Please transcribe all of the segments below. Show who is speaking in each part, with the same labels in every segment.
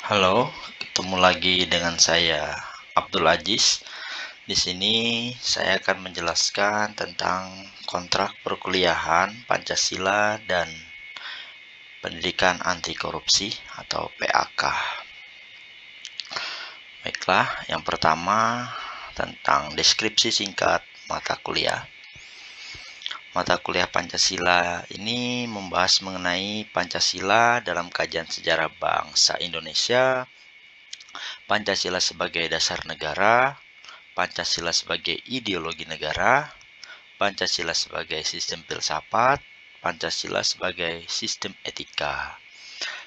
Speaker 1: Halo, ketemu lagi dengan saya Abdul Aziz. Di sini saya akan menjelaskan tentang kontrak perkuliahan Pancasila dan pendidikan anti korupsi atau PAK. Baiklah, yang pertama tentang deskripsi singkat mata kuliah. Mata kuliah Pancasila ini membahas mengenai Pancasila dalam kajian sejarah bangsa Indonesia, Pancasila sebagai dasar negara, Pancasila sebagai ideologi negara, Pancasila sebagai sistem filsafat, Pancasila sebagai sistem etika.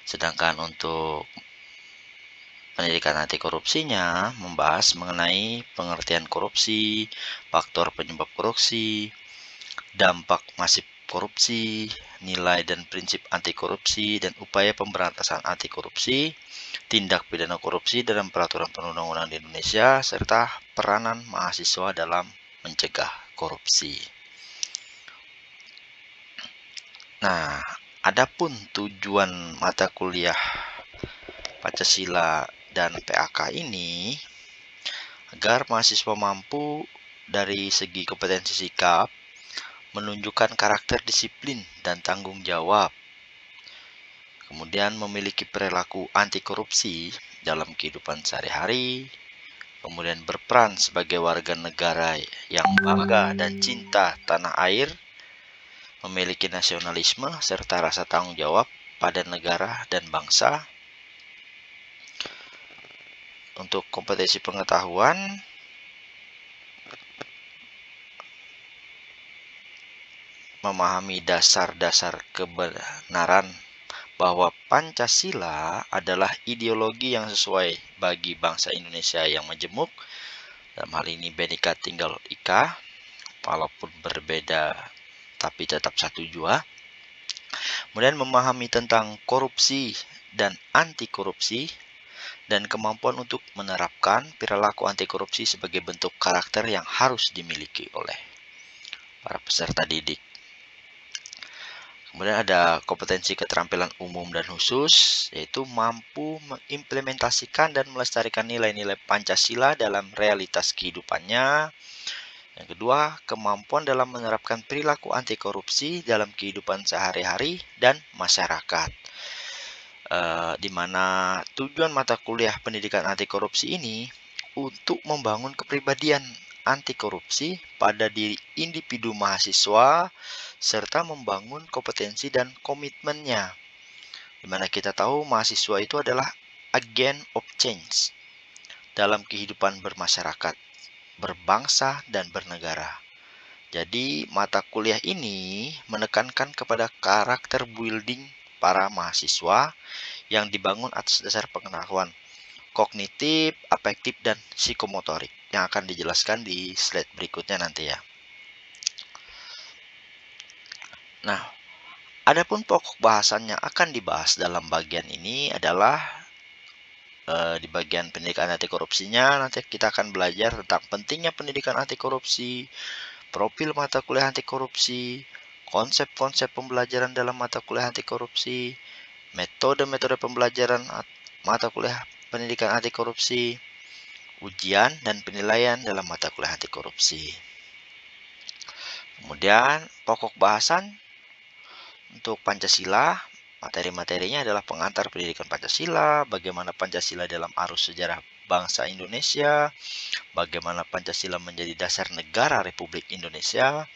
Speaker 1: Sedangkan untuk pendidikan anti korupsinya membahas mengenai pengertian korupsi, faktor penyebab korupsi, dampak masif korupsi, nilai dan prinsip anti korupsi, dan upaya pemberantasan anti korupsi, tindak pidana korupsi dalam peraturan perundang-undangan di Indonesia, serta peranan mahasiswa dalam mencegah korupsi. Nah, adapun tujuan mata kuliah Pancasila dan PAK ini agar mahasiswa mampu dari segi kompetensi sikap menunjukkan karakter disiplin dan tanggung jawab, kemudian memiliki perilaku anti korupsi dalam kehidupan sehari-hari, kemudian berperan sebagai warga negara yang bangga dan cinta tanah air, memiliki nasionalisme serta rasa tanggung jawab pada negara dan bangsa. Untuk kompetensi pengetahuan, memahami dasar-dasar kebenaran bahwa Pancasila adalah ideologi yang sesuai bagi bangsa Indonesia yang majemuk, dalam hal ini Bhinneka Tunggal Ika, walaupun berbeda tapi tetap satu jua. Kemudian memahami tentang korupsi dan anti korupsi, dan kemampuan untuk menerapkan perilaku anti korupsi sebagai bentuk karakter yang harus dimiliki oleh para peserta didik. Kemudian ada kompetensi keterampilan umum dan khusus, yaitu mampu mengimplementasikan dan melestarikan nilai-nilai Pancasila dalam realitas kehidupannya. Yang kedua, kemampuan dalam menerapkan perilaku anti korupsi dalam kehidupan sehari-hari dan masyarakat. Di mana tujuan mata kuliah pendidikan anti korupsi ini untuk membangun kepribadian anti korupsi pada diri individu mahasiswa serta membangun kompetensi dan komitmennya. Di mana kita tahu mahasiswa itu adalah agent of change dalam kehidupan bermasyarakat, berbangsa, dan bernegara. Jadi mata kuliah ini menekankan kepada karakter building para mahasiswa yang dibangun atas dasar pengetahuan kognitif, afektif, dan psikomotorik yang akan dijelaskan di slide berikutnya nanti ya. Nah, adapun pokok bahasan yang akan dibahas dalam bagian ini adalah di bagian pendidikan anti korupsinya, nanti kita akan belajar tentang pentingnya pendidikan anti korupsi, profil mata kuliah anti korupsi, konsep-konsep pembelajaran dalam mata kuliah anti korupsi, metode-metode pembelajaran mata kuliah pendidikan anti korupsi, ujian dan penilaian dalam mata kuliah anti korupsi. Kemudian pokok bahasan untuk Pancasila, materi-materinya adalah pengantar pendidikan Pancasila, bagaimana Pancasila dalam arus sejarah bangsa Indonesia, bagaimana Pancasila menjadi dasar negara Republik Indonesia,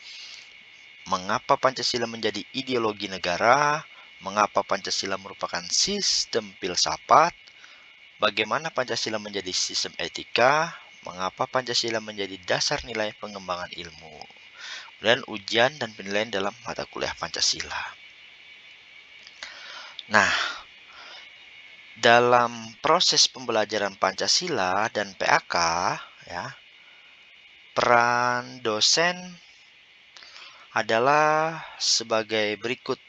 Speaker 1: mengapa Pancasila menjadi ideologi negara, mengapa Pancasila merupakan sistem filsafat, bagaimana Pancasila menjadi sistem etika, mengapa Pancasila menjadi dasar nilai pengembangan ilmu, dan ujian dan penilaian dalam mata kuliah Pancasila. Nah, dalam proses pembelajaran Pancasila dan PAK, ya, peran dosen adalah sebagai berikut,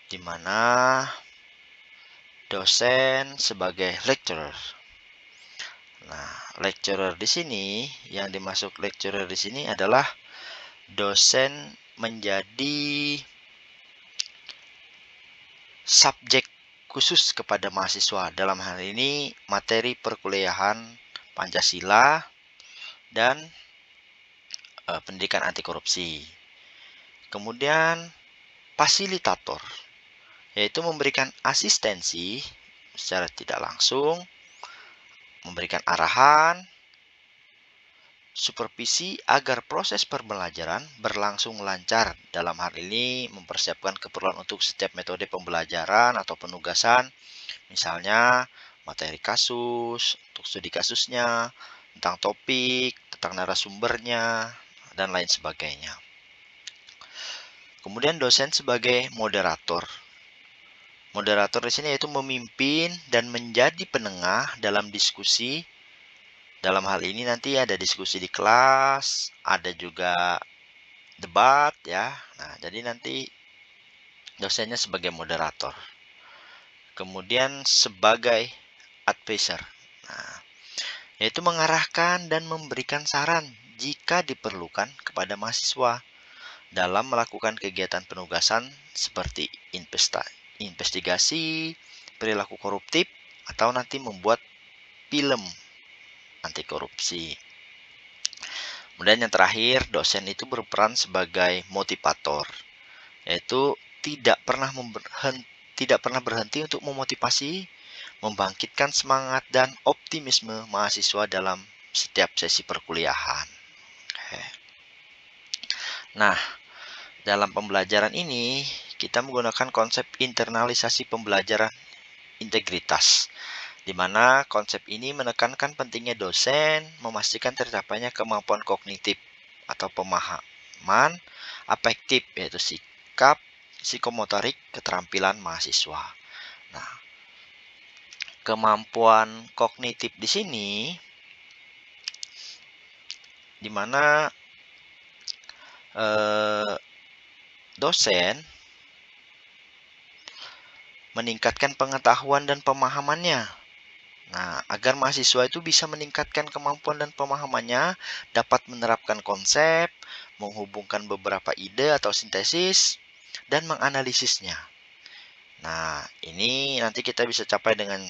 Speaker 1: di mana dosen sebagai lecturer. Nah, lecturer di sini, yang dimaksud lecturer di sini adalah dosen menjadi subjek khusus kepada mahasiswa. Dalam hal ini materi perkuliahan Pancasila dan pendidikan anti korupsi. Kemudian fasilitator, yaitu memberikan asistensi secara tidak langsung, memberikan arahan, supervisi agar proses pembelajaran berlangsung lancar. Dalam hal ini mempersiapkan keperluan untuk setiap metode pembelajaran atau penugasan, misalnya materi kasus, untuk studi kasusnya, tentang topik, tentang narasumbernya, dan lain sebagainya. Kemudian dosen sebagai moderator. Moderator di sini yaitu memimpin dan menjadi penengah dalam diskusi. Dalam hal ini nanti ada diskusi di kelas, ada juga debat ya. Nah, jadi nanti dosennya sebagai moderator. Kemudian sebagai advisor. Nah, yaitu mengarahkan dan memberikan saran jika diperlukan kepada mahasiswa dalam melakukan kegiatan penugasan seperti investigasi, perilaku koruptif, atau nanti membuat film anti korupsi. Kemudian yang terakhir, dosen itu berperan sebagai motivator, yaitu tidak pernah berhenti untuk memotivasi, membangkitkan semangat dan optimisme mahasiswa dalam setiap sesi perkuliahan. Nah, dalam pembelajaran ini kita menggunakan konsep internalisasi pembelajaran integritas, di mana konsep ini menekankan pentingnya dosen memastikan tercapainya kemampuan kognitif atau pemahaman afektif, yaitu sikap, psikomotorik, keterampilan mahasiswa. Nah, kemampuan kognitif di sini di mana dosen meningkatkan pengetahuan dan pemahamannya. Nah, agar mahasiswa itu bisa meningkatkan kemampuan dan pemahamannya, dapat menerapkan konsep, menghubungkan beberapa ide atau sintesis, dan menganalisisnya. Nah, ini nanti kita bisa capai dengan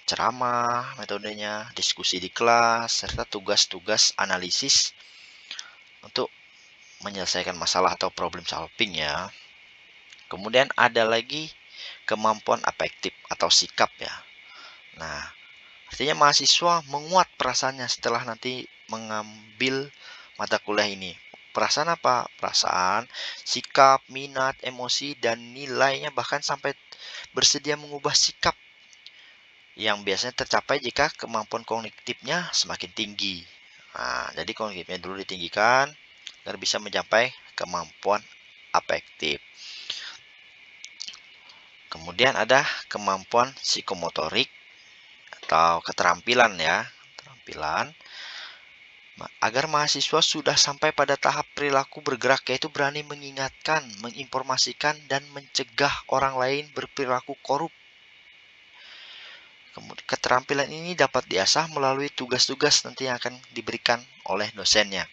Speaker 1: ceramah, metodenya, diskusi di kelas, serta tugas-tugas analisis untuk menyelesaikan masalah atau problem solving ya. Kemudian ada lagi kemampuan afektif atau sikap ya. Nah, artinya mahasiswa menguat perasaannya setelah nanti mengambil mata kuliah ini. Perasaan apa? Perasaan, sikap, minat, emosi, dan nilainya bahkan sampai bersedia mengubah sikap yang biasanya tercapai jika kemampuan kognitifnya semakin tinggi. Nah, jadi kognitifnya dulu ditinggikan agar bisa mencapai kemampuan afektif. Kemudian ada kemampuan psikomotorik atau keterampilan ya, keterampilan agar mahasiswa sudah sampai pada tahap perilaku bergerak, yaitu berani mengingatkan, menginformasikan, dan mencegah orang lain berperilaku korup. Kemudian keterampilan ini dapat diasah melalui tugas-tugas nanti yang akan diberikan oleh dosennya.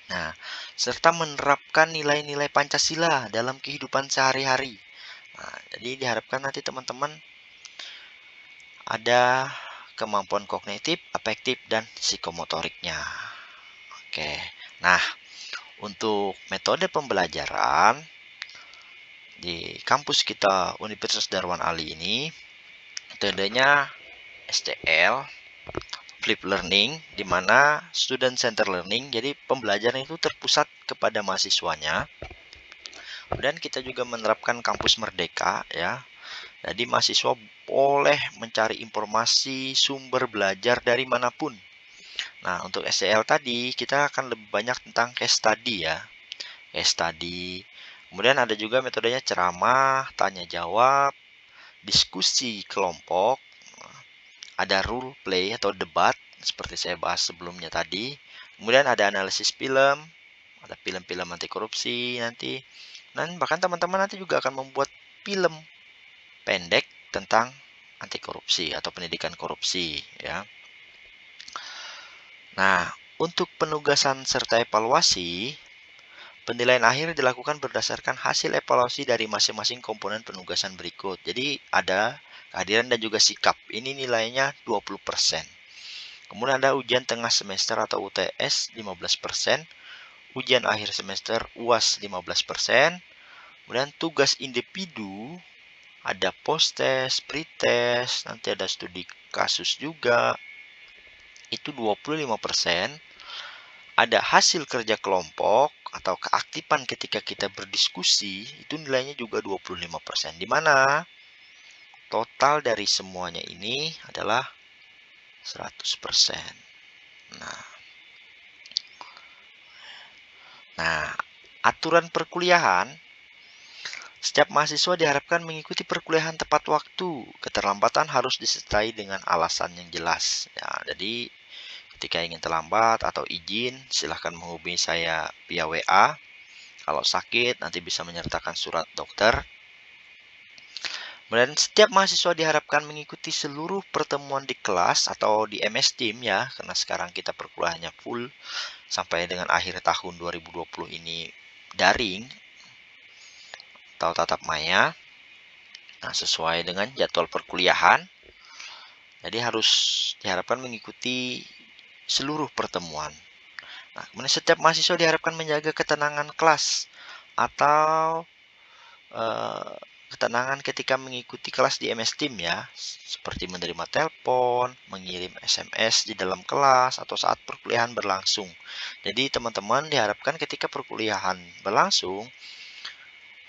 Speaker 1: Nah, serta menerapkan nilai-nilai Pancasila dalam kehidupan sehari-hari. Nah, jadi diharapkan nanti teman-teman ada kemampuan kognitif, afektif, dan psikomotoriknya. Oke, nah untuk metode pembelajaran di kampus kita Universitas Darwan Ali ini, metodenya STL, Flip Learning, di mana Student Center Learning, jadi pembelajaran itu terpusat kepada mahasiswanya. Kemudian kita juga menerapkan kampus merdeka ya. Jadi mahasiswa boleh mencari informasi sumber belajar dari manapun. Nah, untuk SCL tadi kita akan lebih banyak tentang case study ya. Case study. Kemudian ada juga metodenya ceramah, tanya jawab, diskusi kelompok, ada role play atau debat seperti saya bahas sebelumnya tadi. Kemudian ada analisis film, ada film-film anti korupsi nanti. Dan bahkan teman-teman nanti juga akan membuat film pendek tentang anti korupsi atau pendidikan korupsi ya. Nah, untuk penugasan serta evaluasi, Penilaian akhir dilakukan berdasarkan hasil evaluasi dari masing-masing komponen penugasan berikut. Jadi ada kehadiran dan juga sikap. Ini nilainya 20%. Kemudian ada ujian tengah semester atau UTS 15%, ujian akhir semester UAS 15%, kemudian tugas individu, ada post-test, pre-test, nanti ada studi kasus juga, itu 25%. Ada hasil kerja kelompok atau keaktifan ketika kita berdiskusi, itu nilainya juga 25%. Di mana total dari semuanya ini adalah 100%. Nah, aturan perkuliahan, setiap mahasiswa diharapkan mengikuti perkuliahan tepat waktu. Keterlambatan harus disertai dengan alasan yang jelas. Ya, jadi ketika ingin terlambat atau izin, silahkan menghubungi saya via WA. Kalau sakit, nanti bisa menyertakan surat dokter. Kemudian setiap mahasiswa diharapkan mengikuti seluruh pertemuan di kelas atau di MS Team ya, karena sekarang kita perkuliahannya full sampai dengan akhir tahun 2020 ini daring atau tatap maya. Nah, sesuai dengan jadwal perkuliahan. Jadi harus diharapkan mengikuti seluruh pertemuan. Nah, kemudian setiap mahasiswa diharapkan menjaga ketenangan kelas atau ketenangan ketika mengikuti kelas di MS Team ya, seperti menerima telepon, mengirim SMS di dalam kelas atau saat perkuliahan berlangsung. Jadi teman-teman diharapkan ketika perkuliahan berlangsung,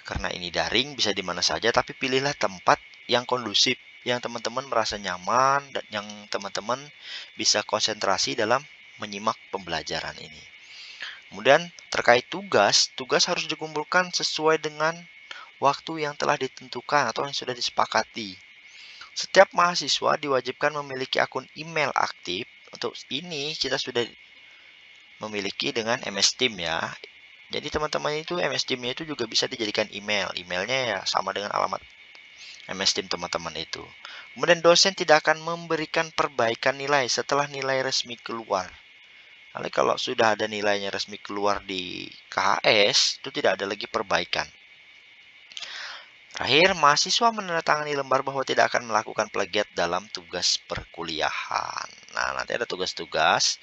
Speaker 1: karena ini daring bisa di mana saja, tapi pilihlah tempat yang kondusif, yang teman-teman merasa nyaman dan yang teman-teman bisa konsentrasi dalam menyimak pembelajaran ini. Kemudian terkait tugas, tugas harus dikumpulkan sesuai dengan waktu yang telah ditentukan atau yang sudah disepakati. Setiap mahasiswa diwajibkan memiliki akun email aktif. Untuk ini kita sudah memiliki dengan MS Team ya. Jadi teman-teman itu MS Team-nya itu juga bisa dijadikan email. Emailnya ya sama dengan alamat MS Team teman-teman itu. Kemudian dosen tidak akan memberikan perbaikan nilai setelah nilai resmi keluar. Lalu kalau sudah ada nilainya resmi keluar di KHS, itu tidak ada lagi perbaikan. Terakhir, mahasiswa menandatangani lembar bahwa tidak akan melakukan plagiat dalam tugas perkuliahan. Nah, nanti ada tugas-tugas